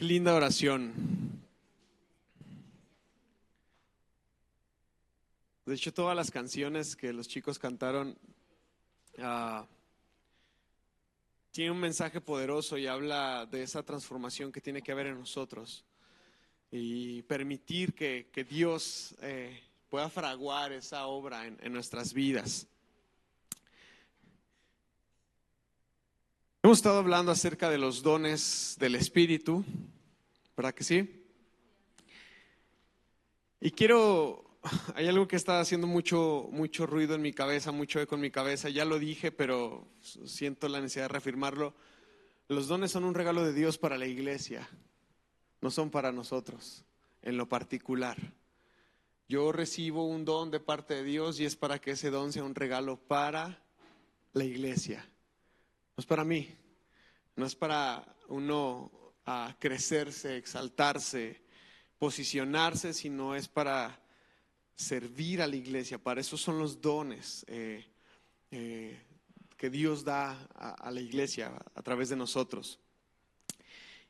Qué linda oración. De hecho, todas las canciones que los chicos cantaron tienen un mensaje poderoso y habla de esa transformación que tiene que haber en nosotros y permitir que Dios pueda fraguar esa obra en nuestras vidas. Hemos estado hablando acerca de los dones del Espíritu, ¿verdad que sí? Y hay algo que está haciendo mucho ruido en mi cabeza, mucho eco en mi cabeza. Ya lo dije, pero siento la necesidad de reafirmarlo. Los dones son un regalo de Dios para la iglesia, no son para nosotros en lo particular. Yo recibo un don de parte de Dios y es para que ese don sea un regalo para la iglesia. No es para mí, no es para uno crecerse, exaltarse, posicionarse, sino es para servir a la iglesia. Para eso son los dones que Dios da a la iglesia a través de nosotros.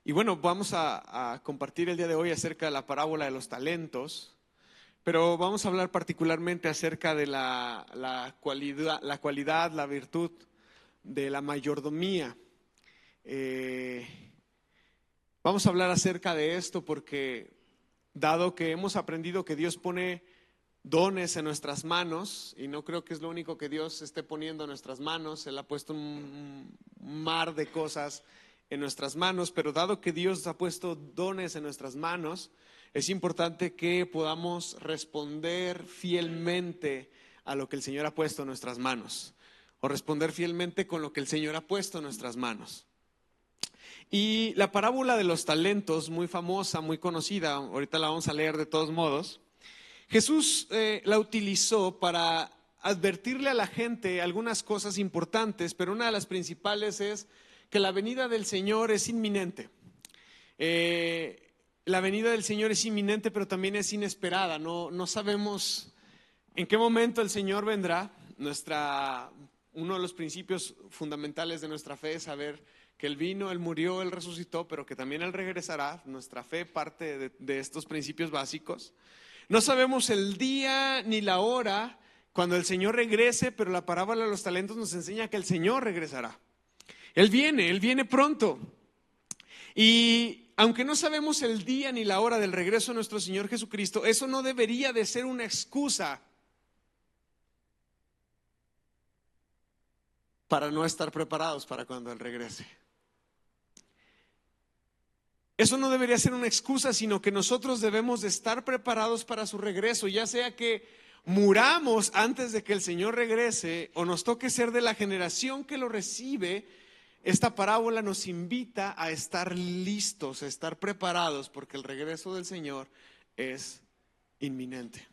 Y bueno, vamos a compartir el día de hoy acerca de la parábola de los talentos, pero vamos a hablar particularmente acerca de la cualidad, la virtud de la mayordomía. Vamos a hablar acerca de esto porque dado que hemos aprendido que Dios pone dones en nuestras manos, y no creo que es lo único que Dios esté poniendo en nuestras manos, Él ha puesto un mar de cosas en nuestras manos, pero dado que Dios ha puesto dones en nuestras manos, es importante que podamos responder fielmente a lo que el Señor ha puesto en nuestras manos, o responder fielmente con lo que el Señor ha puesto en nuestras manos. Y la parábola de los talentos, muy famosa, muy conocida, ahorita la vamos a leer de todos modos. Jesús la utilizó para advertirle a la gente algunas cosas importantes, pero una de las principales es que la venida del Señor es inminente. La venida del Señor es inminente, pero también es inesperada. No sabemos en qué momento el Señor vendrá. Uno de los principios fundamentales de nuestra fe es saber que Él vino, Él murió, Él resucitó, pero que también Él regresará. Nuestra fe parte de estos principios básicos. No sabemos el día ni la hora cuando el Señor regrese, pero la parábola de los talentos nos enseña que el Señor regresará. Él viene pronto. Y aunque no sabemos el día ni la hora del regreso de nuestro Señor Jesucristo, eso no debería de ser una excusa para no estar preparados para cuando Él regrese. Eso no debería ser una excusa, sino que nosotros debemos de estar preparados para su regreso, ya sea que muramos antes de que el Señor regrese o nos toque ser de la generación que lo recibe. Esta parábola nos invita a estar listos, a estar preparados, porque el regreso del Señor es inminente.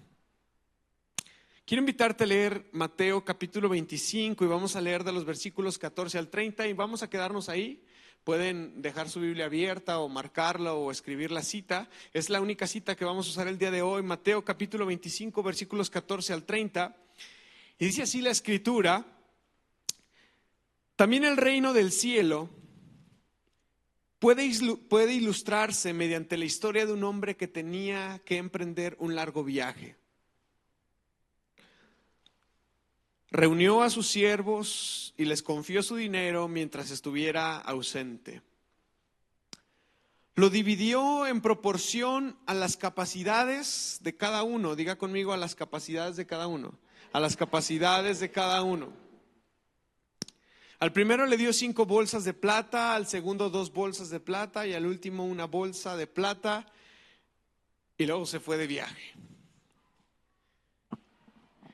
Quiero invitarte a leer Mateo capítulo 25 y vamos a leer de los versículos 14 al 30 y vamos a quedarnos ahí. Pueden dejar su Biblia abierta o marcarla o escribir la cita. Es la única cita que vamos a usar el día de hoy. Mateo capítulo 25 versículos 14 al 30. Y dice así la escritura: también el reino del cielo puede ilustrarse mediante la historia de un hombre que tenía que emprender un largo viaje. Reunió a sus siervos y les confió su dinero mientras estuviera ausente. Lo dividió en proporción a las capacidades de cada uno. Diga conmigo: a las capacidades de cada uno. A las capacidades de cada uno. Al primero le dio 5 bolsas de plata, al segundo 2 bolsas de plata y al último 1 bolsa de plata, y luego se fue de viaje.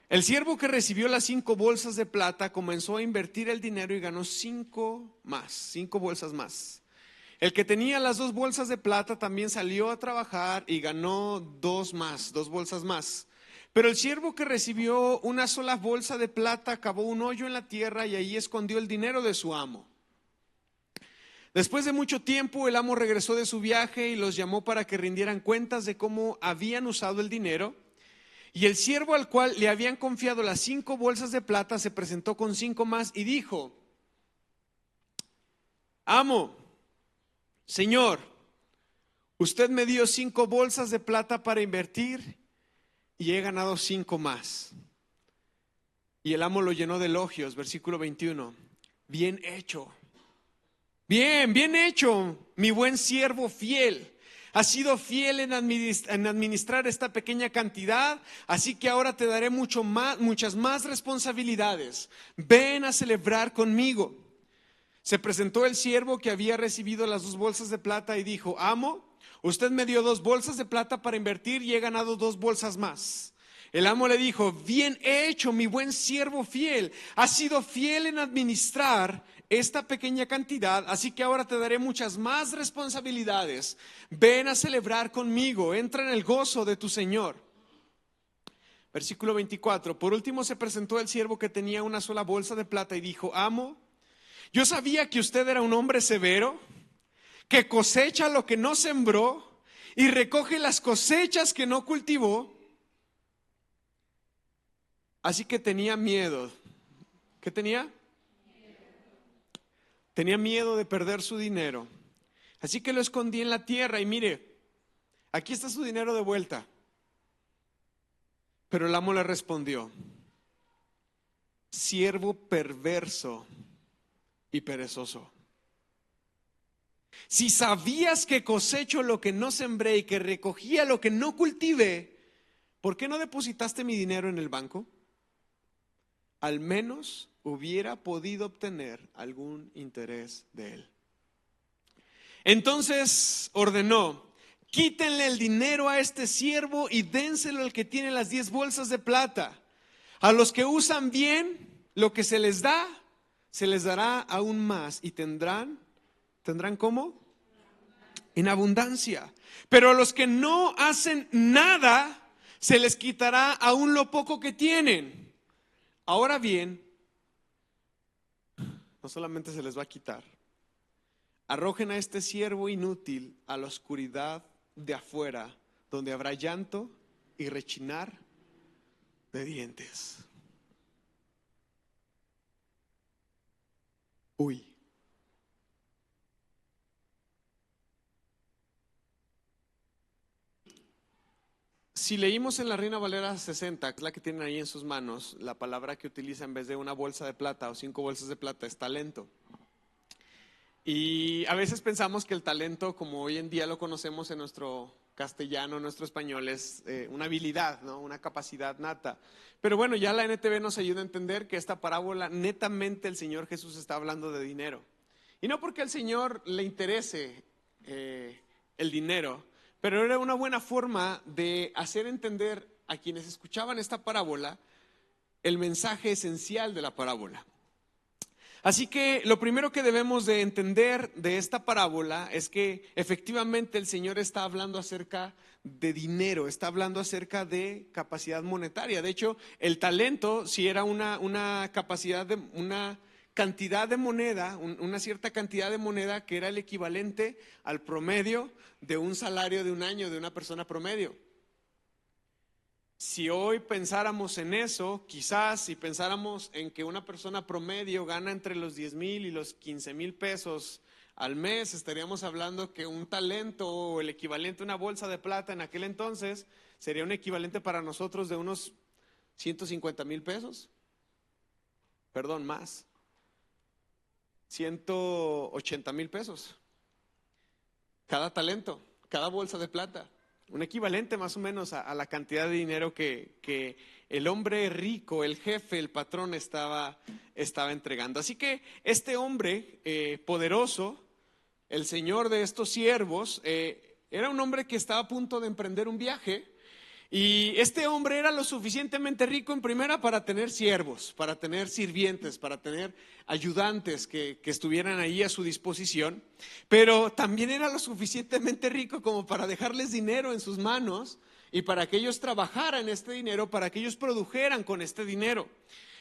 El siervo que recibió las 5 bolsas de plata comenzó a invertir el dinero y ganó 5 bolsas más. El que tenía las 2 bolsas de plata también salió a trabajar y ganó 2 bolsas más. Pero el siervo que recibió una sola bolsa de plata cavó un hoyo en la tierra y allí escondió el dinero de su amo. Después de mucho tiempo, el amo regresó de su viaje y los llamó para que rindieran cuentas de cómo habían usado el dinero. Y el siervo al cual le habían confiado las 5 bolsas de plata se presentó con 5 más y dijo: amo, Señor, Usted me dio 5 bolsas de plata para invertir y he ganado 5 más. Y el amo lo llenó de elogios, versículo 21. Bien hecho. Bien hecho, mi buen siervo fiel. Has sido fiel en administrar esta pequeña cantidad, así que ahora te daré muchas más responsabilidades. Ven a celebrar conmigo. Se presentó el siervo que había recibido las 2 bolsas de plata y dijo: amo, usted me dio 2 bolsas de plata para invertir y he ganado 2 bolsas más. El amo le dijo: bien hecho, mi buen siervo fiel. Has sido fiel en administrar esta pequeña cantidad, así que ahora te daré muchas más responsabilidades. Ven a celebrar conmigo, entra en el gozo de tu Señor. Versículo 24. Por último se presentó el siervo que tenía una sola bolsa de plata y dijo: amo, yo sabía que usted era un hombre severo, que cosecha lo que no sembró y recoge las cosechas que no cultivó. Así que tenía miedo. ¿Qué tenía? Tenía miedo de perder su dinero. Así que lo escondí en la tierra y mire, aquí está su dinero de vuelta. Pero el amo le respondió: siervo perverso y perezoso. Si sabías que cosecho lo que no sembré y que recogía lo que no cultivé, ¿por qué no depositaste mi dinero en el banco? Al menos hubiera podido obtener algún interés de él. Entonces ordenó: quítenle el dinero a este siervo y dénselo al que tiene las 10 bolsas de plata. A los que usan bien lo que se les da, se les dará aún más y tendrán ¿cómo? En abundancia. Pero a los que no hacen nada, se les quitará aún lo poco que tienen. Ahora bien, no solamente se les va a quitar, arrojen a este siervo inútil a la oscuridad de afuera, donde habrá llanto y rechinar de dientes. Uy. Si leímos en la Reina Valera 60, que es la que tienen ahí en sus manos, la palabra que utiliza en vez de una bolsa de plata o 5 bolsas de plata es talento. Y a veces pensamos que el talento, como hoy en día lo conocemos en nuestro castellano, nuestro español, es una habilidad, ¿no? Una capacidad nata. Pero bueno, ya la NTV nos ayuda a entender que esta parábola, netamente el Señor Jesús está hablando de dinero. Y no porque al Señor le interese el dinero, pero era una buena forma de hacer entender a quienes escuchaban esta parábola el mensaje esencial de la parábola. Así que lo primero que debemos de entender de esta parábola es que efectivamente el Señor está hablando acerca de dinero, está hablando acerca de capacidad monetaria. De hecho, el talento, si era una capacidad, una cantidad de moneda, una cierta cantidad de moneda que era el equivalente al promedio de un salario de un año de una persona promedio. Si hoy pensáramos en eso, quizás si pensáramos en que una persona promedio gana entre los 10,000 y los 15,000 pesos al mes, estaríamos hablando que un talento o el equivalente a una bolsa de plata en aquel entonces sería un equivalente para nosotros de unos 150,000 pesos. Perdón, más. 180,000 pesos. Cada talento, cada bolsa de plata. Un equivalente más o menos a la cantidad de dinero que el hombre rico, el jefe, el patrón estaba entregando. Así que este hombre poderoso, el señor de estos siervos, era un hombre que estaba a punto de emprender un viaje. Y este hombre era lo suficientemente rico en primera para tener siervos, para tener sirvientes, para tener ayudantes que estuvieran ahí a su disposición, pero también era lo suficientemente rico como para dejarles dinero en sus manos y para que ellos trabajaran este dinero, para que ellos produjeran con este dinero.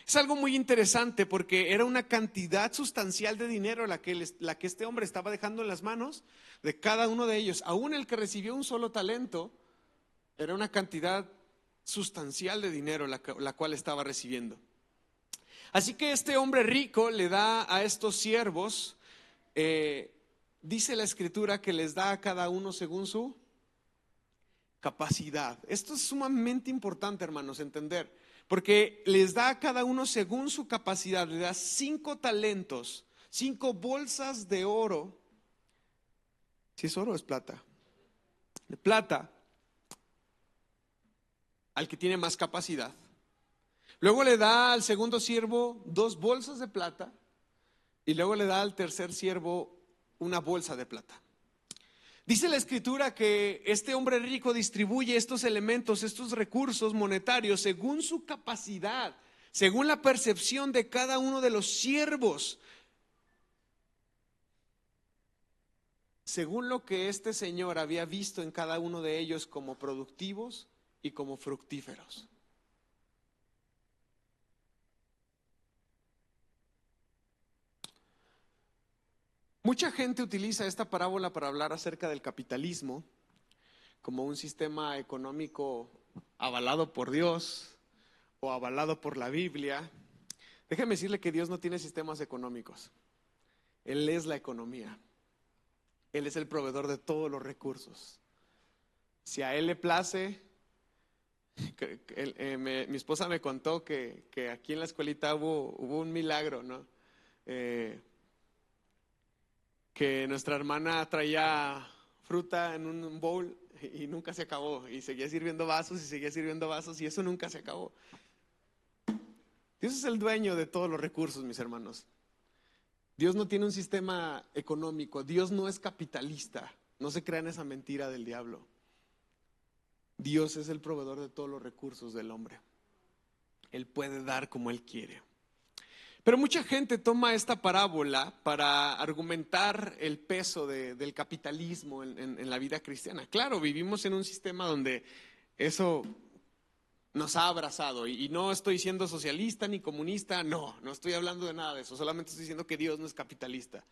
Es algo muy interesante porque era una cantidad sustancial de dinero la que este hombre estaba dejando en las manos de cada uno de ellos. Aún el que recibió un solo talento, era una cantidad sustancial de dinero la cual estaba recibiendo. Así que este hombre rico le da a estos siervos dice la Escritura que les da a cada uno según su capacidad. Esto es sumamente importante, hermanos, entender, porque les da a cada uno según su capacidad. Le da 5 talentos, 5 bolsas de oro. Si es oro o es plata, de plata, al que tiene más capacidad. Luego le da al segundo siervo 2 bolsas de plata, y luego le da al tercer siervo una bolsa de plata. Dice la Escritura que este hombre rico distribuye estos elementos, estos recursos monetarios según su capacidad, según la percepción de cada uno de los siervos, según lo que este señor había visto en cada uno de ellos como productivos y como fructíferos. Mucha gente utiliza esta parábola para hablar acerca del capitalismo como un sistema económico avalado por Dios o avalado por la Biblia. Déjeme decirle que Dios no tiene sistemas económicos. Él es la economía. Él es el proveedor de todos los recursos. Si a Él le place, mi esposa me contó que aquí en la escuelita hubo un milagro, ¿no? Que nuestra hermana traía fruta en un bowl y nunca se acabó, y seguía sirviendo vasos y seguía sirviendo vasos, y eso nunca se acabó. Dios es el dueño de todos los recursos, mis hermanos. Dios no tiene un sistema económico, Dios no es capitalista, no se crean esa mentira del diablo. Dios es el proveedor de todos los recursos del hombre. Él puede dar como Él quiere. Pero mucha gente toma esta parábola para argumentar el peso del capitalismo en la vida cristiana. Claro, vivimos en un sistema donde eso nos ha abrazado, y no estoy siendo socialista ni comunista, no estoy hablando de nada de eso, solamente estoy diciendo que Dios no es capitalista.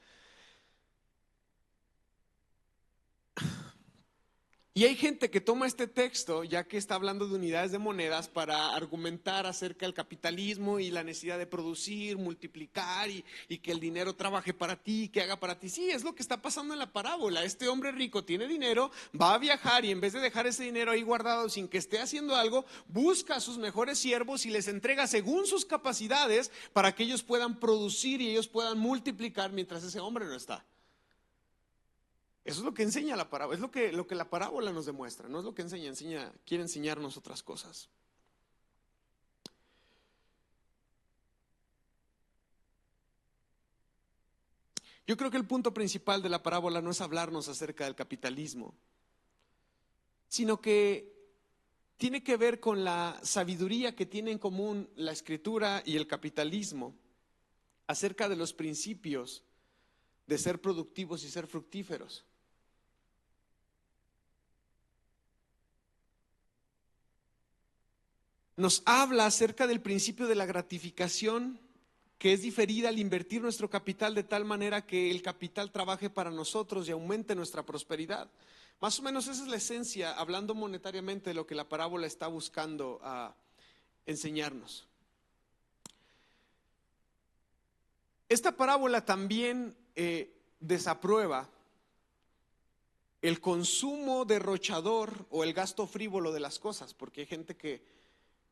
Y hay gente que toma este texto, ya que está hablando de unidades de monedas, para argumentar acerca del capitalismo y la necesidad de producir, multiplicar y que el dinero trabaje para ti, que haga para ti. Sí, es lo que está pasando en la parábola. Este hombre rico tiene dinero, va a viajar y en vez de dejar ese dinero ahí guardado sin que esté haciendo algo, busca a sus mejores siervos y les entrega según sus capacidades para que ellos puedan producir y ellos puedan multiplicar mientras ese hombre no está. Eso es lo que enseña la parábola, es lo que la parábola nos demuestra, no es lo que quiere enseñarnos otras cosas. Yo creo que el punto principal de la parábola no es hablarnos acerca del capitalismo, sino que tiene que ver con la sabiduría que tiene en común la Escritura y el capitalismo acerca de los principios de ser productivos y ser fructíferos. Nos habla acerca del principio de la gratificación, que es diferida al invertir nuestro capital de tal manera que el capital trabaje para nosotros y aumente nuestra prosperidad. Más o menos esa es la esencia, hablando monetariamente, de lo que la parábola está buscando enseñarnos. Esta parábola también desaprueba el consumo derrochador o el gasto frívolo de las cosas, porque hay gente que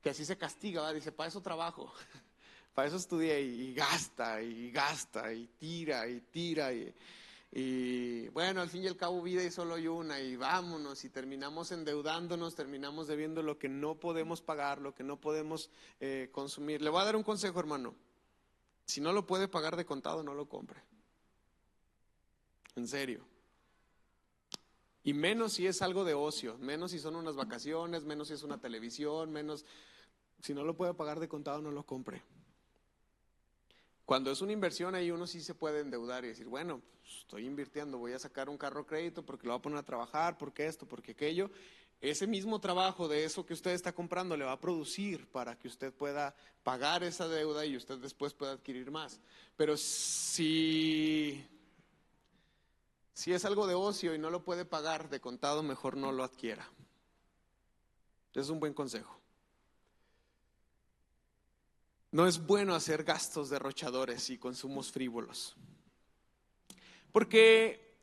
así se castiga, ¿va? Dice, para eso trabajo, para eso estudié, y gasta y gasta y tira y bueno, al fin y al cabo vida y solo hay una, y vámonos, y terminamos endeudándonos, terminamos debiendo lo que no podemos pagar, lo que no podemos consumir. Le voy a dar un consejo, hermano: si no lo puede pagar de contado, no lo compre, en serio. Y menos si es algo de ocio, menos si son unas vacaciones, menos si es una televisión, menos si no lo puede pagar de contado, no lo compre. Cuando es una inversión, ahí uno sí se puede endeudar y decir, bueno, pues estoy invirtiendo, voy a sacar un carro a crédito porque lo voy a poner a trabajar, porque esto, porque aquello. Ese mismo trabajo de eso que usted está comprando le va a producir para que usted pueda pagar esa deuda y usted después pueda adquirir más. Pero si es algo de ocio y no lo puede pagar de contado, mejor no lo adquiera. Es un buen consejo. No es bueno hacer gastos derrochadores y consumos frívolos, porque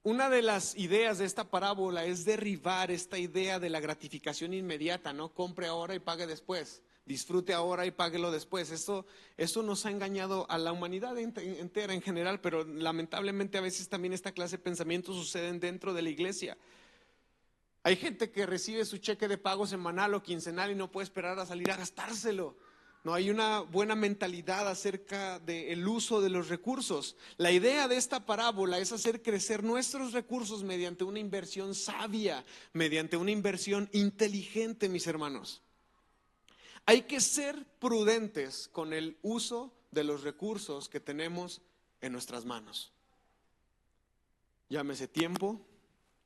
una de las ideas de esta parábola es derribar esta idea de la gratificación inmediata, ¿no? Compre ahora y pague después. Disfrute ahora y páguelo después. Esto nos ha engañado a la humanidad entera en general, pero lamentablemente a veces también esta clase de pensamientos suceden dentro de la iglesia. Hay gente que recibe su cheque de pago semanal o quincenal y no puede esperar a salir a gastárselo. No hay una buena mentalidad acerca del uso de los recursos. La idea de esta parábola es hacer crecer nuestros recursos mediante una inversión sabia, mediante una inversión inteligente, mis hermanos. Hay que ser prudentes con el uso de los recursos que tenemos en nuestras manos. Llámese tiempo,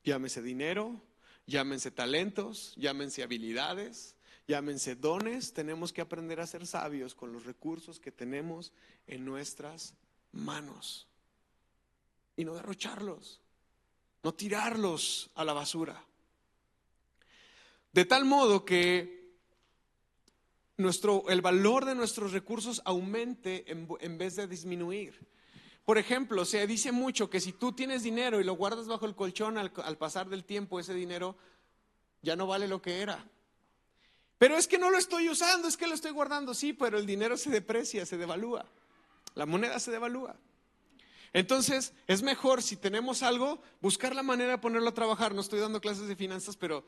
llámese dinero, llámense talentos, llámense habilidades, llámense dones. Tenemos que aprender a ser sabios con los recursos que tenemos en nuestras manos y no derrocharlos, no tirarlos a la basura. De tal modo que el valor de nuestros recursos aumente en vez de disminuir. Por ejemplo, se dice mucho que si tú tienes dinero y lo guardas bajo el colchón, al pasar del tiempo ese dinero ya no vale lo que era. Pero es que no lo estoy usando, es que lo estoy guardando. Sí, pero el dinero se deprecia, se devalúa. La moneda se devalúa. Entonces es mejor, si tenemos algo, buscar la manera de ponerlo a trabajar. No estoy dando clases de finanzas, pero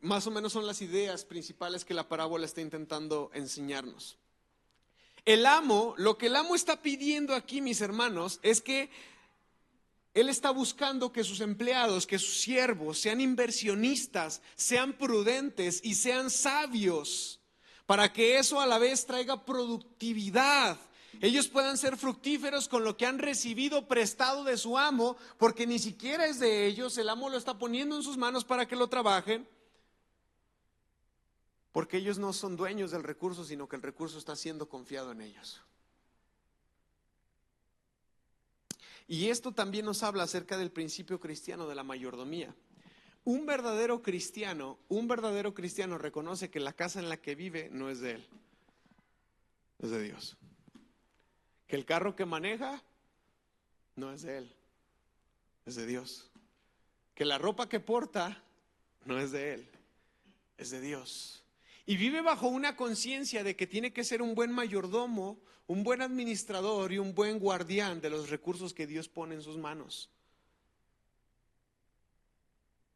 más o menos son las ideas principales que la parábola está intentando enseñarnos. Lo que el amo está pidiendo aquí, mis hermanos, es que él está buscando que sus empleados, que sus siervos sean inversionistas, sean prudentes y sean sabios, para que eso a la vez traiga productividad. Ellos puedan ser fructíferos con lo que han recibido prestado de su amo, porque ni siquiera es de ellos, el amo lo está poniendo en sus manos para que lo trabajen. Porque ellos no son dueños del recurso, sino que el recurso está siendo confiado en ellos. Y esto también nos habla acerca del principio cristiano de la mayordomía. Un verdadero cristiano reconoce que la casa en la que vive no es de él, es de Dios. Que el carro que maneja no es de él, es de Dios. Que la ropa que porta no es de él, es de Dios. Y vive bajo una conciencia de que tiene que ser un buen mayordomo, un buen administrador y un buen guardián de los recursos que Dios pone en sus manos.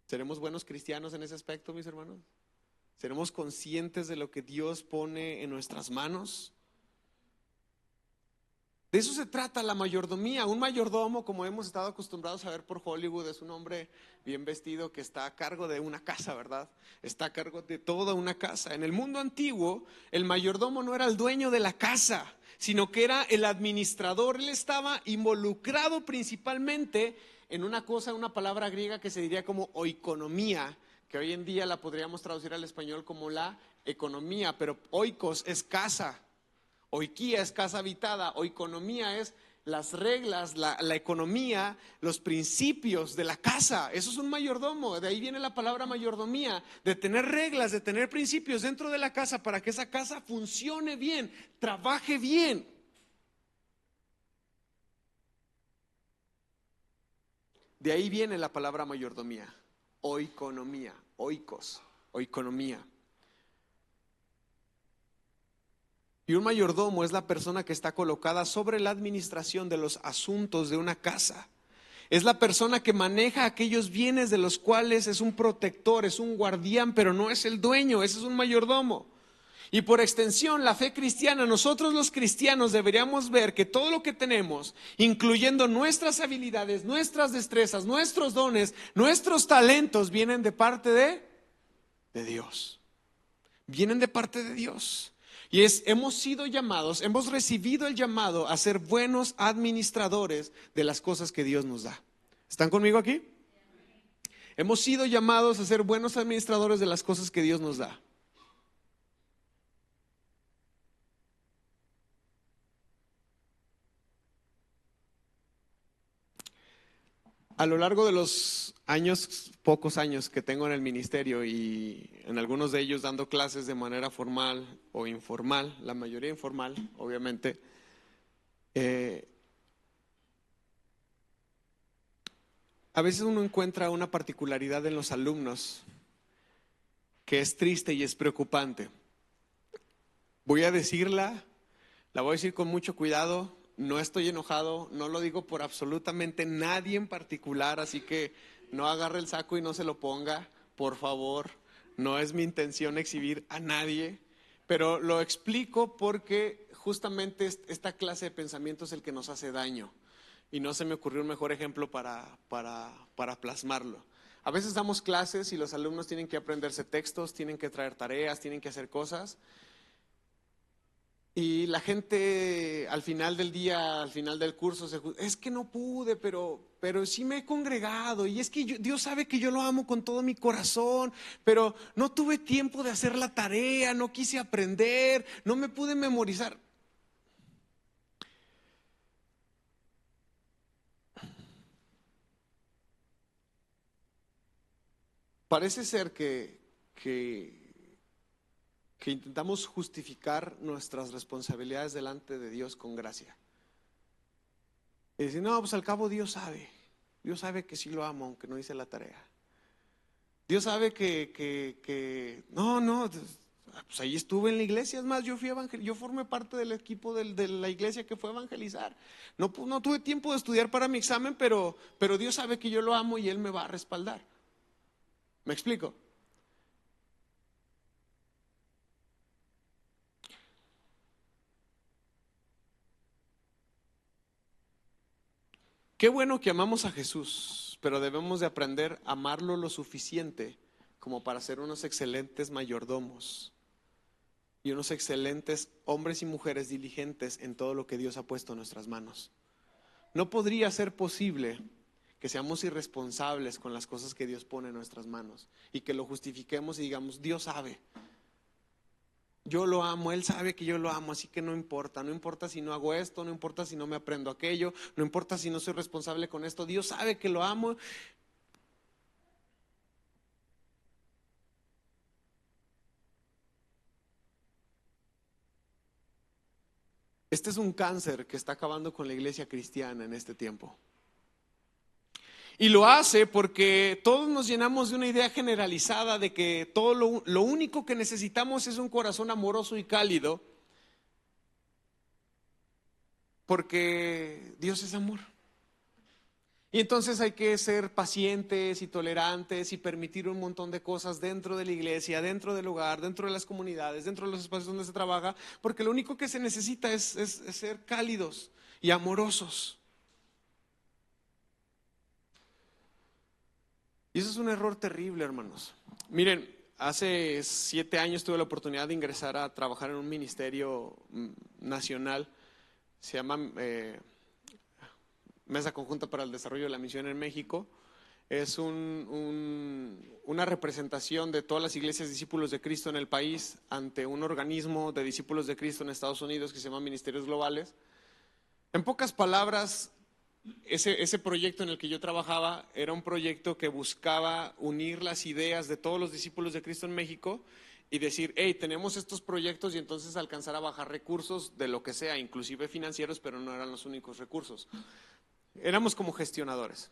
¿Seremos buenos cristianos en ese aspecto, mis hermanos? ¿Seremos conscientes de lo que Dios pone en nuestras manos? De eso se trata la mayordomía. Un mayordomo, como hemos estado acostumbrados a ver por Hollywood, es un hombre bien vestido que está a cargo de una casa, ¿verdad? Está a cargo de toda una casa. En el mundo antiguo, el mayordomo no era el dueño de la casa, sino que era el administrador. Él estaba involucrado principalmente en una palabra griega que se diría como oikonomía, que hoy en día la podríamos traducir al español como la economía, pero oikos es casa. Oikia es casa habitada, oikonomía es las reglas, la economía, los principios de la casa. Eso es un mayordomo, de ahí viene la palabra mayordomía, de tener reglas, de tener principios dentro de la casa para que esa casa funcione bien, trabaje bien. De ahí viene la palabra mayordomía, oikonomía, oikos, oikonomía. Y un mayordomo es la persona que está colocada sobre la administración de los asuntos de una casa. Es la persona que maneja aquellos bienes de los cuales es un protector, es un guardián, pero no es el dueño, ese es un mayordomo. Y por extensión, la fe cristiana, nosotros los cristianos deberíamos ver que todo lo que tenemos, incluyendo nuestras habilidades, nuestras destrezas, nuestros dones, nuestros talentos, vienen de parte de Dios. Vienen de parte de Dios. Y hemos sido llamados, hemos recibido el llamado a ser buenos administradores de las cosas que Dios nos da. ¿Están conmigo aquí? Hemos sido llamados a ser buenos administradores de las cosas que Dios nos da. A lo largo de los pocos años que tengo en el ministerio y en algunos de ellos dando clases de manera formal o informal, la mayoría informal, obviamente, A veces uno encuentra una particularidad en los alumnos que es triste y es preocupante. Voy a decirla, la voy a decir con mucho cuidado, no estoy enojado, no lo digo por absolutamente nadie en particular, así que no agarre el saco y no se lo ponga, por favor. No es mi intención exhibir a nadie, pero lo explico porque justamente esta clase de pensamiento es el que nos hace daño. Y no se me ocurrió un mejor ejemplo para plasmarlo. A veces damos clases y los alumnos tienen que aprenderse textos, tienen que traer tareas, tienen que hacer cosas. Y la gente al final del día, al final del curso, es que no pude, pero sí me he congregado. Y es que Dios sabe que yo lo amo con todo mi corazón, pero no tuve tiempo de hacer la tarea, no quise aprender, no me pude memorizar. Parece ser que intentamos justificar nuestras responsabilidades delante de Dios con gracia. Y decir, no, pues al cabo Dios sabe que sí lo amo, aunque no hice la tarea. Dios sabe no, pues ahí estuve en la iglesia, es más, yo formé parte del equipo de la iglesia que fue a evangelizar. No tuve tiempo de estudiar para mi examen, pero Dios sabe que yo lo amo y Él me va a respaldar. ¿Me explico? Qué bueno que amamos a Jesús, pero debemos de aprender a amarlo lo suficiente como para ser unos excelentes mayordomos y unos excelentes hombres y mujeres diligentes en todo lo que Dios ha puesto en nuestras manos. No podría ser posible que seamos irresponsables con las cosas que Dios pone en nuestras manos y que lo justifiquemos y digamos, Dios sabe, yo lo amo, Él sabe que yo lo amo, así que no importa si no hago esto, no importa si no me aprendo aquello, no importa si no soy responsable con esto, Dios sabe que lo amo. Este es un cáncer que está acabando con la iglesia cristiana en este tiempo. Y lo hace porque todos nos llenamos de una idea generalizada de que todo lo único que necesitamos es un corazón amoroso y cálido, porque Dios es amor. Y entonces hay que ser pacientes y tolerantes y permitir un montón de cosas dentro de la iglesia, dentro del hogar, dentro de las comunidades, dentro de los espacios donde se trabaja, porque lo único que se necesita es ser cálidos y amorosos. Y eso es un error terrible, hermanos. Miren, hace 7 años tuve la oportunidad de ingresar a trabajar en un ministerio nacional, se llama Mesa Conjunta para el Desarrollo de la Misión en México. Es una representación de todas las iglesias discípulos de Cristo en el país ante un organismo de discípulos de Cristo en Estados Unidos que se llama Ministerios Globales. En pocas palabras, ese proyecto en el que yo trabajaba era un proyecto que buscaba unir las ideas de todos los discípulos de Cristo en México y decir, hey, tenemos estos proyectos, y entonces alcanzar a bajar recursos de lo que sea, inclusive financieros, pero no eran los únicos recursos. Éramos como gestionadores.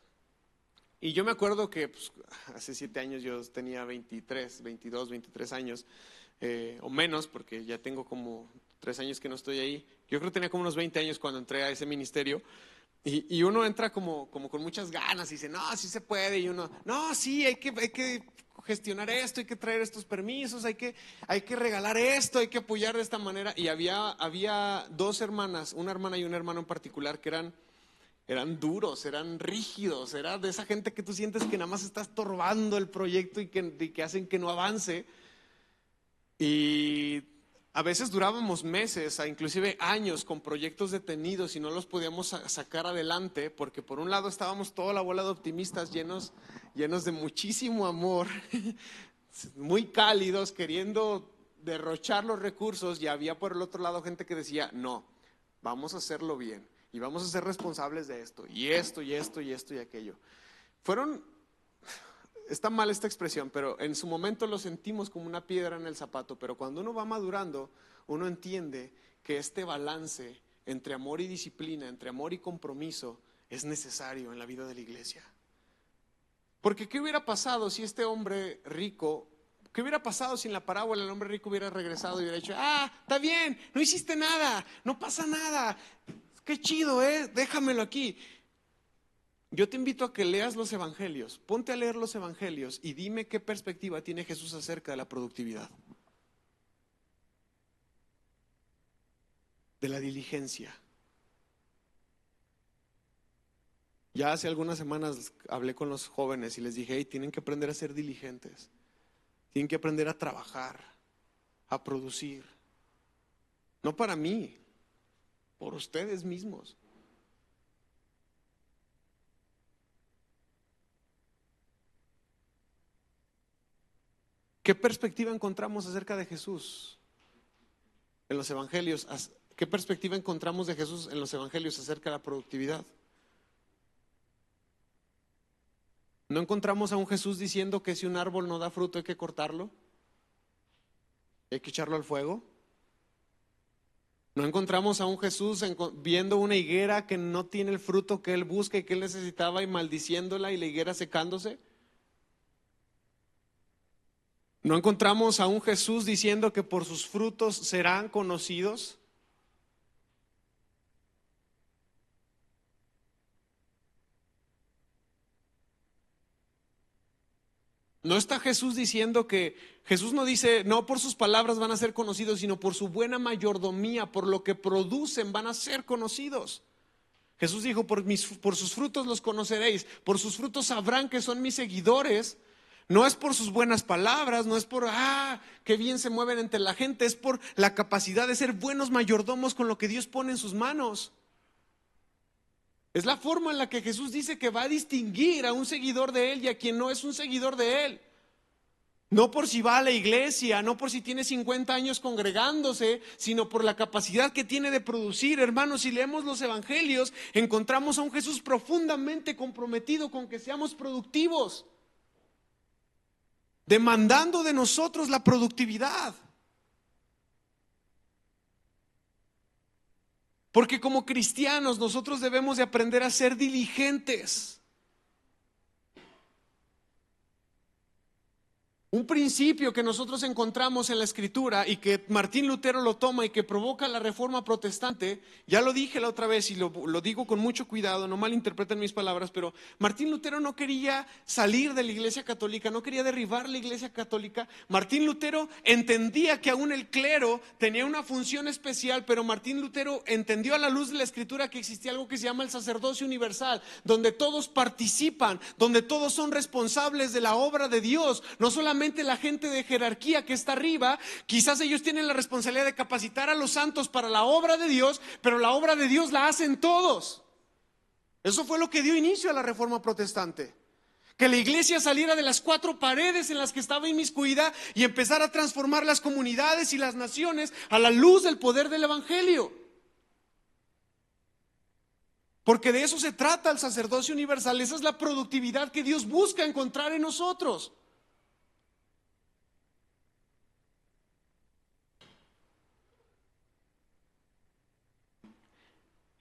Y yo me acuerdo que pues, hace 7 años yo tenía 22, 23 años, o menos, porque ya tengo como 3 años que no estoy ahí. Yo creo que tenía como unos 20 años cuando entré a ese ministerio. Y uno entra como con muchas ganas y dice, no, sí se puede. Y uno, no, sí, hay que gestionar esto, hay que traer estos permisos, hay que regalar esto, hay que apoyar de esta manera. Y había 2 hermanas, una hermana y un hermano en particular, que eran duros, eran rígidos, era de esa gente que tú sientes que nada más está estorbando el proyecto y que hacen que no avance. Y a veces durábamos meses, inclusive años, con proyectos detenidos y no los podíamos sacar adelante, porque por un lado estábamos toda la bola de optimistas llenos de muchísimo amor, muy cálidos, queriendo derrochar los recursos, y había por el otro lado gente que decía, no, vamos a hacerlo bien y vamos a ser responsables de esto, y esto, y esto, y esto, y aquello. Está mal esta expresión, pero en su momento lo sentimos como una piedra en el zapato, pero cuando uno va madurando, uno entiende que este balance entre amor y disciplina, entre amor y compromiso, es necesario en la vida de la iglesia. Porque ¿qué hubiera pasado si este hombre rico, qué hubiera pasado si en la parábola el hombre rico hubiera regresado y hubiera dicho, está bien, no hiciste nada, no pasa nada, qué chido, déjamelo aquí? Yo te invito a que leas los evangelios, ponte a leer los evangelios y dime qué perspectiva tiene Jesús acerca de la productividad, de la diligencia. Ya hace algunas semanas hablé con los jóvenes y les dije, hey, tienen que aprender a ser diligentes, tienen que aprender a trabajar, a producir, no para mí, por ustedes mismos. ¿Qué perspectiva encontramos acerca de Jesús en los evangelios? ¿Qué perspectiva encontramos de Jesús en los evangelios acerca de la productividad? ¿No encontramos a un Jesús diciendo que si un árbol no da fruto hay que cortarlo? ¿Hay que echarlo al fuego? ¿No encontramos a un Jesús viendo una higuera que no tiene el fruto que él busca y que él necesitaba y maldiciéndola y la higuera secándose? ¿No encontramos a un Jesús diciendo que por sus frutos serán conocidos? ¿No está Jesús diciendo que Jesús no dice, no por sus palabras van a ser conocidos, sino por su buena mayordomía, por lo que producen van a ser conocidos? Jesús dijo, por sus frutos los conoceréis, por sus frutos sabrán que son mis seguidores. No es por sus buenas palabras, no es por, qué bien se mueven entre la gente, es por la capacidad de ser buenos mayordomos con lo que Dios pone en sus manos. Es la forma en la que Jesús dice que va a distinguir a un seguidor de Él y a quien no es un seguidor de Él. No por si va a la iglesia, no por si tiene 50 años congregándose, sino por la capacidad que tiene de producir. Hermanos, si leemos los evangelios, encontramos a un Jesús profundamente comprometido con que seamos productivos, demandando de nosotros la productividad. Porque como cristianos nosotros debemos de aprender a ser diligentes. Un principio que nosotros encontramos en la Escritura y que Martín Lutero lo toma y que provoca la Reforma Protestante, ya lo dije la otra vez y lo digo con mucho cuidado, no malinterpreten mis palabras, pero Martín Lutero no quería salir de la Iglesia Católica, no quería derribar la Iglesia Católica. Martín Lutero entendía que aún el clero tenía una función especial, pero Martín Lutero entendió a la luz de la Escritura que existía algo que se llama el sacerdocio universal, donde todos participan, donde todos son responsables de la obra de Dios, no solamente la gente de jerarquía que está arriba. Quizás ellos tienen la responsabilidad de capacitar a los santos para la obra de Dios, pero la obra de Dios la hacen todos. Eso fue lo que dio inicio a la Reforma Protestante. Que la iglesia saliera de las 4 paredes en las que estaba inmiscuida y empezara a transformar las comunidades y las naciones a la luz del poder del evangelio. Porque de eso se trata el sacerdocio universal. Esa es la productividad que Dios busca encontrar en nosotros.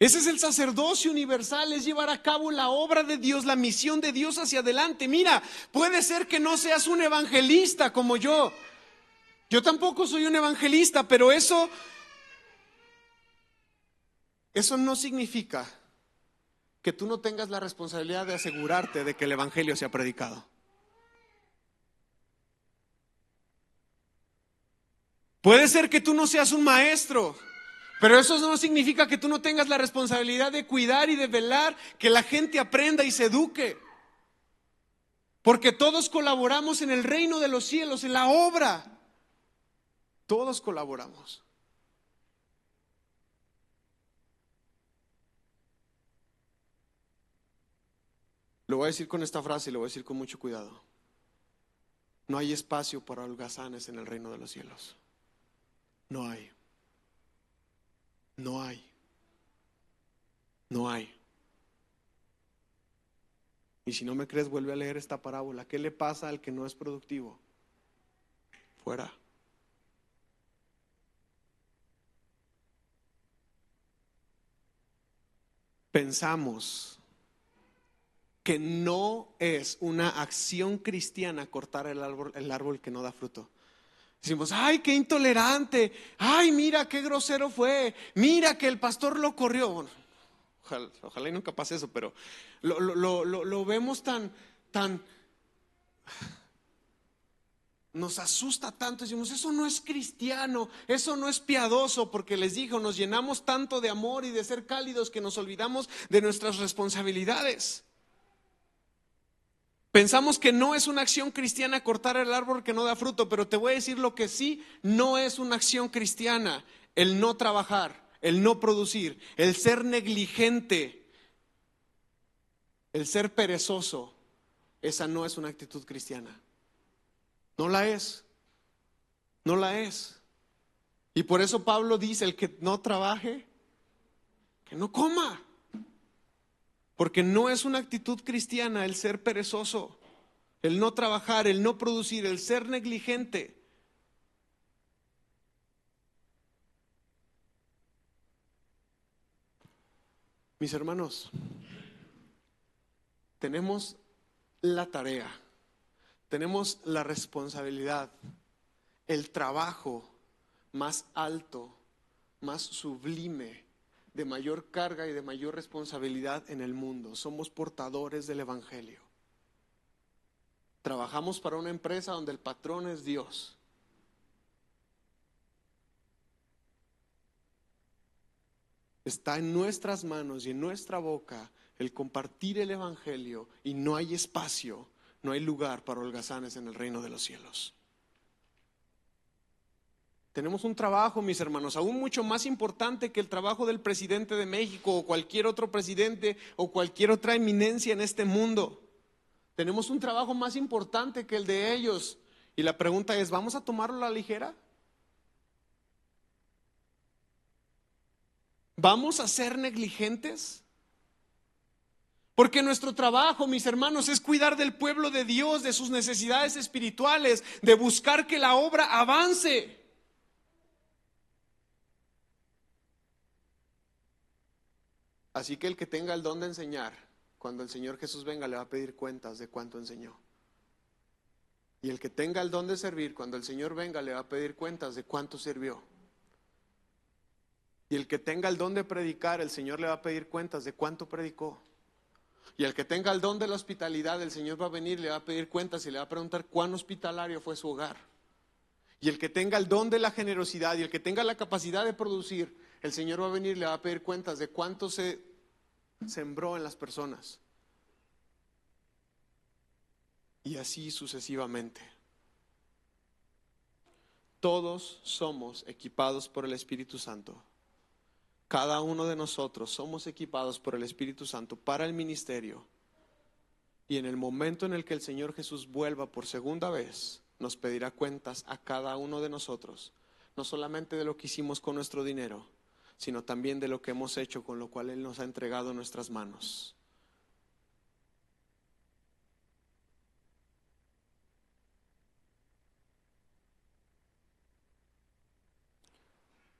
Ese es el sacerdocio universal, es llevar a cabo la obra de Dios, la misión de Dios hacia adelante. Mira, puede ser que no seas un evangelista como yo. Yo tampoco soy un evangelista, pero eso no significa que tú no tengas la responsabilidad de asegurarte de que el evangelio sea predicado. Puede ser que tú no seas un maestro, pero eso no significa que tú no tengas la responsabilidad de cuidar y de velar que la gente aprenda y se eduque. Porque todos colaboramos en el reino de los cielos, en la obra. Todos colaboramos. Lo voy a decir con esta frase y lo voy a decir con mucho cuidado. No hay espacio para holgazanes en el reino de los cielos. No hay. No hay. No hay. Y si no me crees, vuelve a leer esta parábola. ¿Qué le pasa al que no es productivo? Fuera. Pensamos que no es una acción cristiana cortar el árbol que no da fruto. Decimos, ay, qué intolerante, ay, mira qué grosero fue, mira que el pastor lo corrió. Bueno, ojalá y nunca pase eso, pero lo vemos tan, nos asusta tanto. Decimos, eso no es cristiano, eso no es piadoso, porque les digo, nos llenamos tanto de amor y de ser cálidos que nos olvidamos de nuestras responsabilidades. Pensamos que no es una acción cristiana cortar el árbol que no da fruto, pero te voy a decir lo que sí no es una acción cristiana: el no trabajar, el no producir, el ser negligente, el ser perezoso. Esa no es una actitud cristiana. No la es, no la es. Y por eso Pablo dice, el que no trabaje, que no coma. Porque no es una actitud cristiana el ser perezoso, el no trabajar, el no producir, el ser negligente. Mis hermanos, tenemos la tarea, tenemos la responsabilidad, el trabajo más alto, más sublime, de mayor carga y de mayor responsabilidad en el mundo. Somos portadores del Evangelio. Trabajamos para una empresa donde el patrón es Dios. Está en nuestras manos y en nuestra boca el compartir el Evangelio, y no hay espacio, no hay lugar para holgazanes en el reino de los cielos. Tenemos un trabajo, mis hermanos, aún mucho más importante que el trabajo del presidente de México o cualquier otro presidente o cualquier otra eminencia en este mundo. Tenemos un trabajo más importante que el de ellos. Y la pregunta es, ¿vamos a tomarlo a la ligera? ¿Vamos a ser negligentes? Porque nuestro trabajo, mis hermanos, es cuidar del pueblo de Dios, de sus necesidades espirituales, de buscar que la obra avance. Así que el que tenga el don de enseñar, cuando el Señor Jesús venga, le va a pedir cuentas de cuánto enseñó. Y el que tenga el don de servir, cuando el Señor venga, le va a pedir cuentas de cuánto sirvió. Y el que tenga el don de predicar, el Señor le va a pedir cuentas de cuánto predicó. Y el que tenga el don de la hospitalidad, el Señor va a venir, le va a pedir cuentas y le va a preguntar cuán hospitalario fue su hogar. Y el que tenga el don de la generosidad y el que tenga la capacidad de producir, el Señor va a venir y le va a pedir cuentas de cuánto se sembró en las personas. Y así sucesivamente. Todos somos equipados por el Espíritu Santo. Cada uno de nosotros somos equipados por el Espíritu Santo para el ministerio. Y en el momento en el que el Señor Jesús vuelva por segunda vez, nos pedirá cuentas a cada uno de nosotros, no solamente de lo que hicimos con nuestro dinero, sino también de lo que hemos hecho con lo cual Él nos ha entregado en nuestras manos.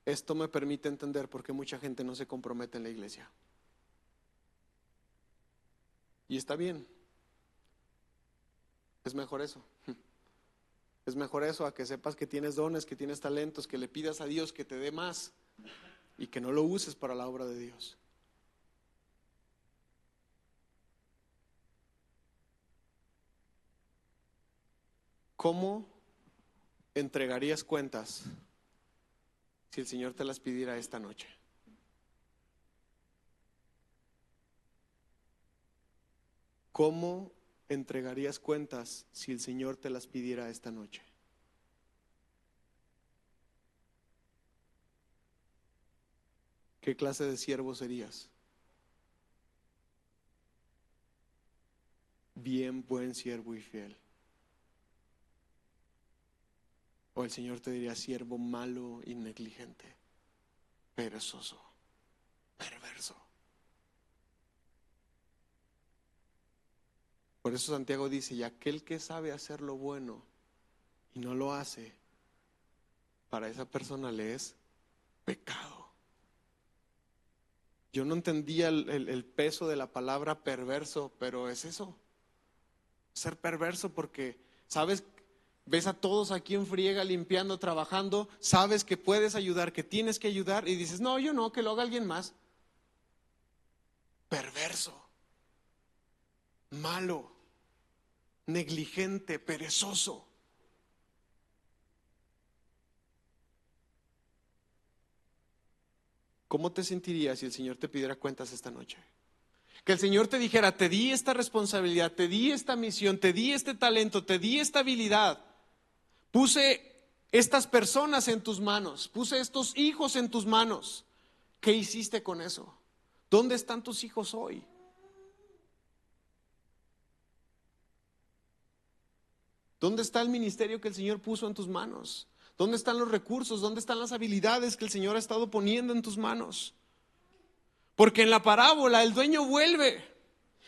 Esto me permite entender por qué mucha gente no se compromete en la iglesia. Y está bien. Es mejor eso. Es mejor eso a que sepas que tienes dones, que tienes talentos, que le pidas a Dios que te dé más y que no lo uses para la obra de Dios. ¿Cómo entregarías cuentas si el Señor te las pidiera esta noche? ¿Cómo entregarías cuentas si el Señor te las pidiera esta noche? ¿Qué clase de siervo serías? Bien, buen siervo y fiel. O el Señor te diría siervo malo y negligente, perezoso, perverso. Por eso Santiago dice, y aquel que sabe hacer lo bueno y no lo hace, para esa persona le es pecado. Yo no entendía el peso de la palabra perverso, pero es eso, ser perverso, porque, ¿sabes? Ves a todos aquí en friega, limpiando, trabajando, sabes que puedes ayudar, que tienes que ayudar, y dices, no, yo no, que lo haga alguien más. Perverso, malo, negligente, perezoso. ¿Cómo te sentirías si el Señor te pidiera cuentas esta noche? Que el Señor te dijera, te di esta responsabilidad, te di esta misión, te di este talento, te di esta habilidad. Puse estas personas en tus manos, puse estos hijos en tus manos. ¿Qué hiciste con eso? ¿Dónde están tus hijos hoy? ¿Dónde está el ministerio que el Señor puso en tus manos? ¿Dónde están los recursos? ¿Dónde están las habilidades que el Señor ha estado poniendo en tus manos? Porque en la parábola el dueño vuelve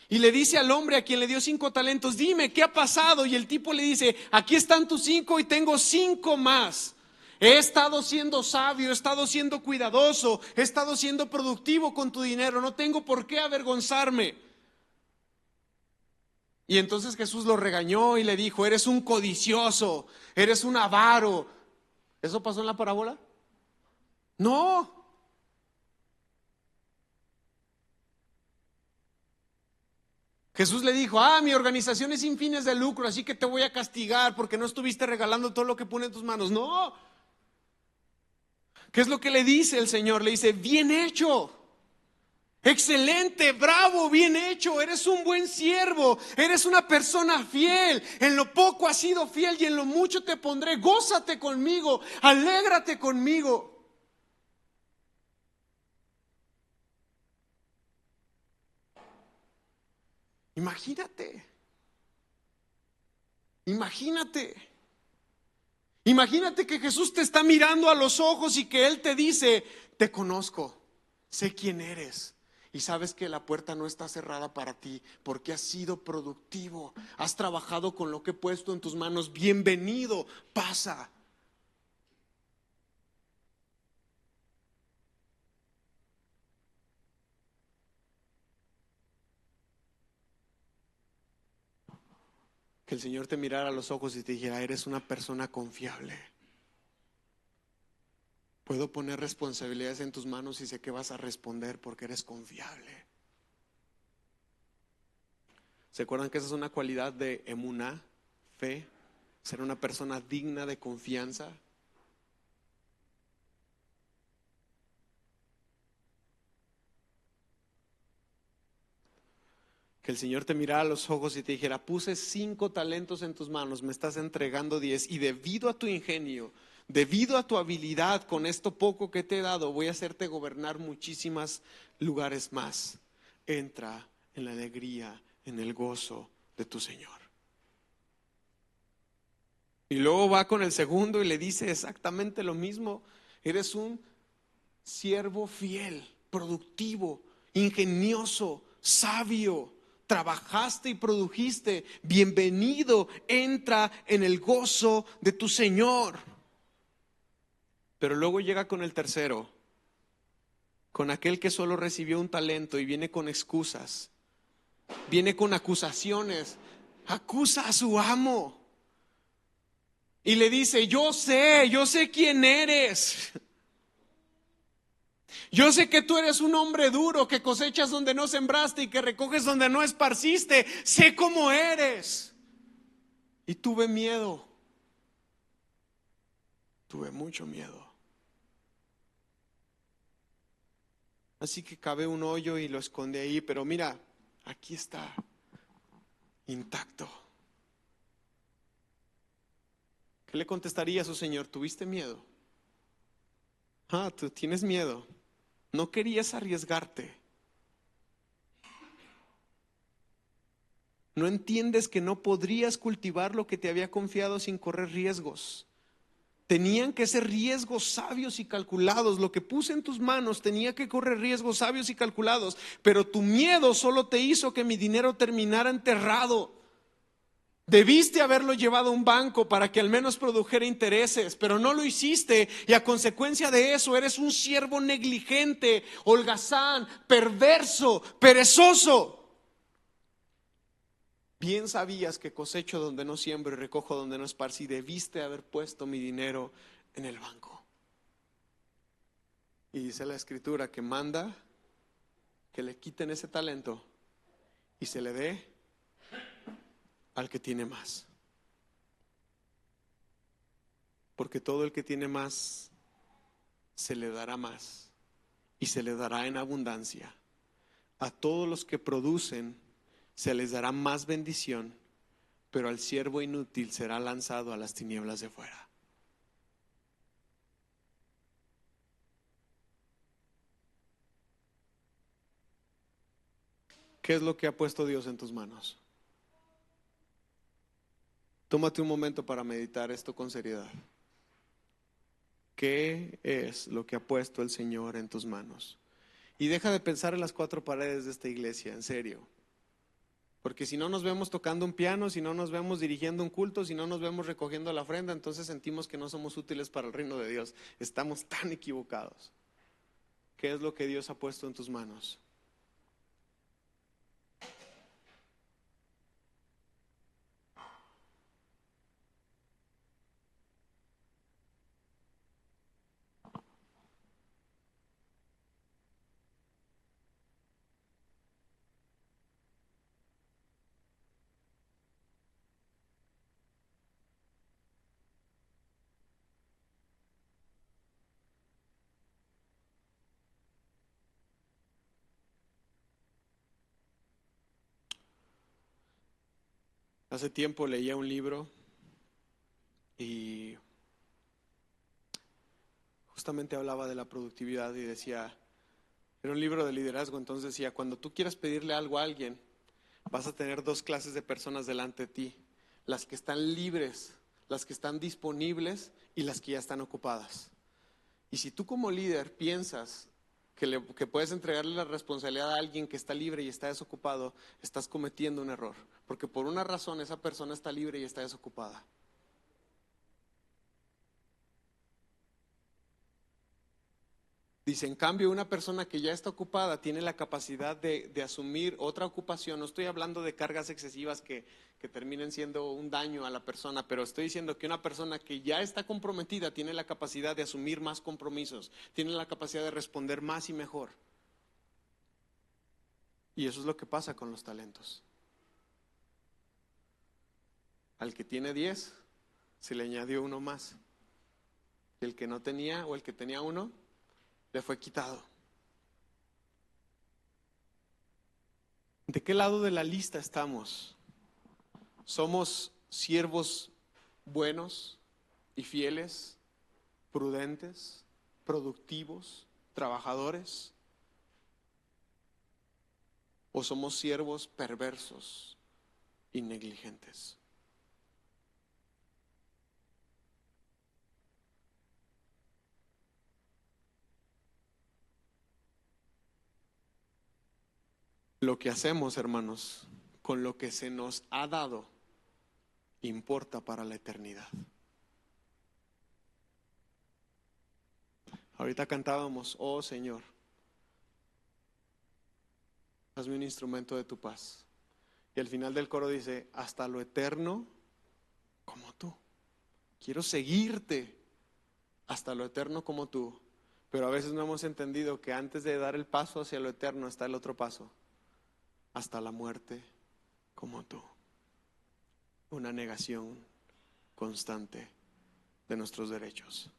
y le dice al hombre a quien le dio 5 talentos, dime, ¿qué ha pasado? Y el tipo le dice, aquí están tus 5 y tengo 5 más. He estado siendo sabio, he estado siendo cuidadoso, he estado siendo productivo con tu dinero, no tengo por qué avergonzarme. Y entonces Jesús lo regañó y le dijo, eres un codicioso, eres un avaro. ¿Eso pasó en la parábola? No. Jesús le dijo, mi organización es sin fines de lucro, así que te voy a castigar porque no estuviste regalando todo lo que pone en tus manos. No. ¿Qué es lo que le dice el Señor? Le dice, bien hecho, excelente, bravo, bien hecho, eres un buen siervo, eres una persona fiel, en lo poco has sido fiel y en lo mucho te pondré, gózate conmigo, alégrate conmigo. Imagínate, imagínate. Imagínate que Jesús te está mirando a los ojos y que Él te dice, te conozco, sé quién eres. Y sabes que la puerta no está cerrada para ti porque has sido productivo, has trabajado con lo que he puesto en tus manos. Bienvenido, pasa. Que el Señor te mirara a los ojos y te dijera, eres una persona confiable. Puedo poner responsabilidades en tus manos y sé que vas a responder porque eres confiable. ¿Se acuerdan que esa es una cualidad de emuná, fe? Ser una persona digna de confianza. Que el Señor te mirara a los ojos y te dijera, puse 5 talentos en tus manos, me estás entregando 10 y debido a tu ingenio, debido a tu habilidad con esto poco que te he dado, voy a hacerte gobernar muchísimos lugares más. Entra en la alegría, en el gozo de tu Señor. Y luego va con el segundo y le dice exactamente lo mismo. Eres un siervo fiel, productivo, ingenioso, sabio. Trabajaste y produjiste, bienvenido, entra en el gozo de tu Señor. Pero luego llega con el tercero, con aquel que solo recibió un talento y viene con excusas, viene con acusaciones, acusa a su amo y le dice, yo sé quién eres. Yo sé que tú eres un hombre duro, que cosechas donde no sembraste y que recoges donde no esparciste. Sé cómo eres. Y tuve miedo. Tuve mucho miedo. Así que cavé un hoyo y lo escondí ahí. Pero mira, aquí está, intacto. ¿Qué le contestaría a su señor? ¿Tuviste miedo? Tú tienes miedo. No querías arriesgarte. No entiendes que no podrías cultivar lo que te había confiado sin correr riesgos. Tenían que ser riesgos sabios y calculados. Lo que puse en tus manos tenía que correr riesgos sabios y calculados. Pero tu miedo solo te hizo que mi dinero terminara enterrado. Debiste haberlo llevado a un banco para que al menos produjera intereses, pero no lo hiciste y a consecuencia de eso eres un siervo negligente, holgazán, perverso, perezoso. Bien sabías que cosecho donde no siembro y recojo donde no esparcí. Debiste haber puesto mi dinero en el banco. Y dice la escritura que manda que le quiten ese talento y se le dé al que tiene más. Porque todo el que tiene más, se le dará más y se le dará en abundancia. A todos los que producen, se les dará más bendición, pero al siervo inútil será lanzado a las tinieblas de fuera. ¿Qué es lo que ha puesto Dios en tus manos? Tómate un momento para meditar esto con seriedad. ¿Qué es lo que ha puesto el Señor en tus manos? Y deja de pensar en las cuatro paredes de esta iglesia, en serio. Porque si no nos vemos tocando un piano, si no nos vemos dirigiendo un culto, si no nos vemos recogiendo la ofrenda, entonces sentimos que no somos útiles para el reino de Dios. Estamos tan equivocados. ¿Qué es lo que Dios ha puesto en tus manos? Hace tiempo leía un libro y justamente hablaba de la productividad y decía, era un libro de liderazgo, entonces decía, cuando tú quieras pedirle algo a alguien, vas a tener dos clases de personas delante de ti, las que están libres, las que están disponibles y las que ya están ocupadas. Y si tú como líder piensas que puedes entregarle la responsabilidad a alguien que está libre y está desocupado, estás cometiendo un error, porque por una razón esa persona está libre y está desocupada. Dice, en cambio, una persona que ya está ocupada tiene la capacidad de asumir otra ocupación. No estoy hablando de cargas excesivas que terminen siendo un daño a la persona, pero estoy diciendo que una persona que ya está comprometida tiene la capacidad de asumir más compromisos, tiene la capacidad de responder más y mejor. Y eso es lo que pasa con los talentos. Al que tiene 10, se le añadió uno más. Y el que no tenía o el que tenía uno, le fue quitado. ¿De qué lado de la lista estamos? ¿Somos siervos buenos y fieles, prudentes, productivos, trabajadores? ¿O somos siervos perversos y negligentes? Lo que hacemos, hermanos, con lo que se nos ha dado, importa para la eternidad. Ahorita cantábamos, oh Señor, hazme un instrumento de tu paz. Y al final del coro dice, hasta lo eterno como tú. Quiero seguirte hasta lo eterno como tú. Pero a veces no hemos entendido que antes de dar el paso hacia lo eterno está el otro paso, hasta la muerte como tú. Una negación constante de nuestros derechos.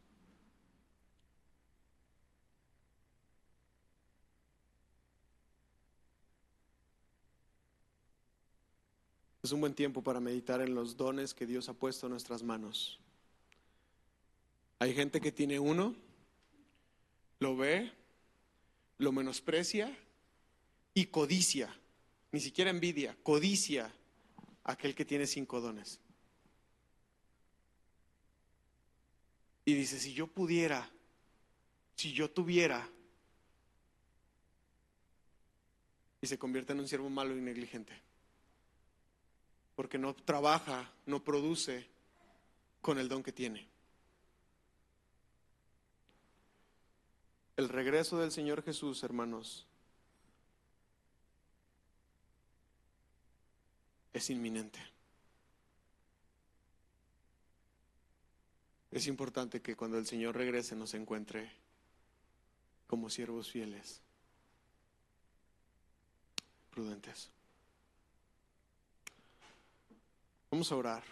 Es un buen tiempo para meditar en los dones que Dios ha puesto en nuestras manos. Hay gente que tiene uno, lo ve, lo menosprecia y codicia, ni siquiera envidia, codicia a aquel que tiene 5 dones. Y dice, si yo pudiera, si yo tuviera, y se convierte en un siervo malo y negligente. porque no trabaja, no produce con el don que tiene. El regreso del Señor Jesús, hermanos, es inminente. Es importante que cuando el Señor regrese nos encuentre como siervos fieles, prudentes. Vamos a orar.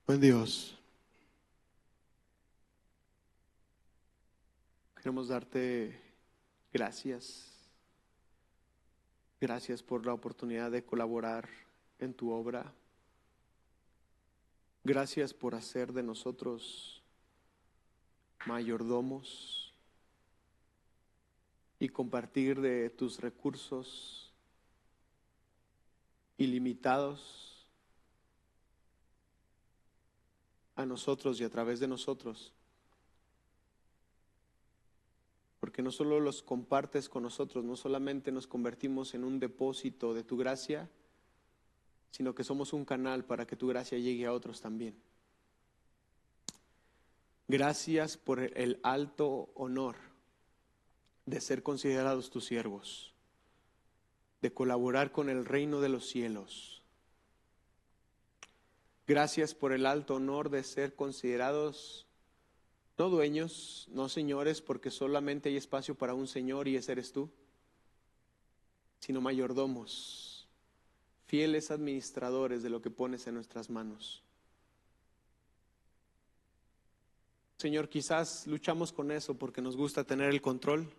Buen Dios, queremos darte gracias. Gracias por la oportunidad de colaborar en tu obra. Gracias por hacer de nosotros mayordomos y compartir de tus recursos ilimitados a nosotros y a través de nosotros. Porque no solo los compartes con nosotros, no solamente nos convertimos en un depósito de tu gracia, sino que somos un canal para que tu gracia llegue a otros también. Gracias por el alto honor de ser considerados tus siervos, de colaborar con el reino de los cielos. Gracias por el alto honor de ser considerados no dueños, no señores, porque solamente hay espacio para un Señor y ese eres tú, sino mayordomos, fieles administradores de lo que pones en nuestras manos. Señor, quizás luchamos con eso porque nos gusta tener el control.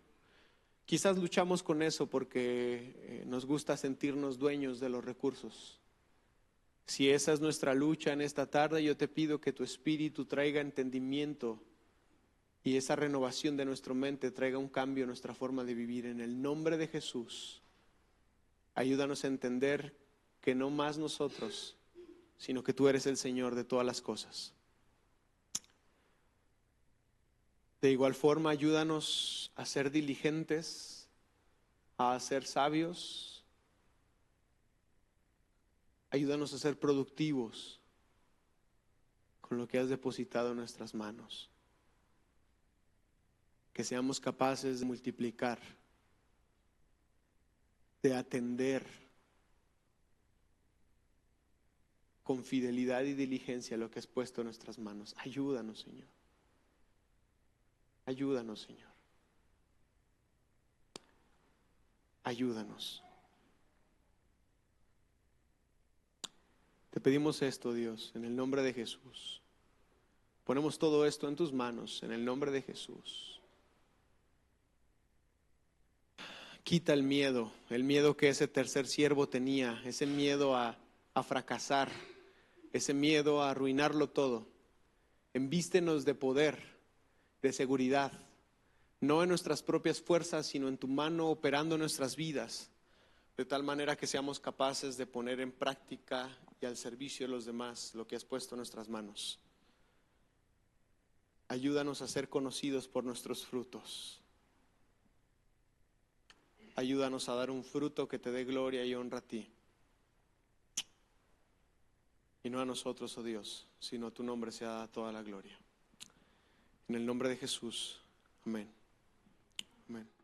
Quizás luchamos con eso porque nos gusta sentirnos dueños de los recursos. Si esa es nuestra lucha en esta tarde, yo te pido que tu Espíritu traiga entendimiento y esa renovación de nuestra mente traiga un cambio en nuestra forma de vivir. En el nombre de Jesús, ayúdanos a entender que no más nosotros, sino que tú eres el Señor de todas las cosas. De igual forma, ayúdanos a ser diligentes, a ser sabios. Ayúdanos a ser productivos con lo que has depositado en nuestras manos. Que seamos capaces de multiplicar, de atender con fidelidad y diligencia lo que has puesto en nuestras manos. Ayúdanos, Señor. Ayúdanos, Señor. Ayúdanos. Te pedimos esto, Dios, en el nombre de Jesús. Ponemos todo esto en tus manos, en el nombre de Jesús. Quita el miedo que ese tercer siervo tenía, ese miedo a fracasar, ese miedo a arruinarlo todo. Envístenos de poder, de seguridad, no en nuestras propias fuerzas, sino en tu mano operando en nuestras vidas, de tal manera que seamos capaces de poner en práctica y al servicio de los demás lo que has puesto en nuestras manos. Ayúdanos a ser conocidos por nuestros frutos. Ayúdanos a dar un fruto que te dé gloria y honra a ti. Y no a nosotros, oh Dios, sino a tu nombre sea dada toda la gloria. En el nombre de Jesús. Amén. Amén.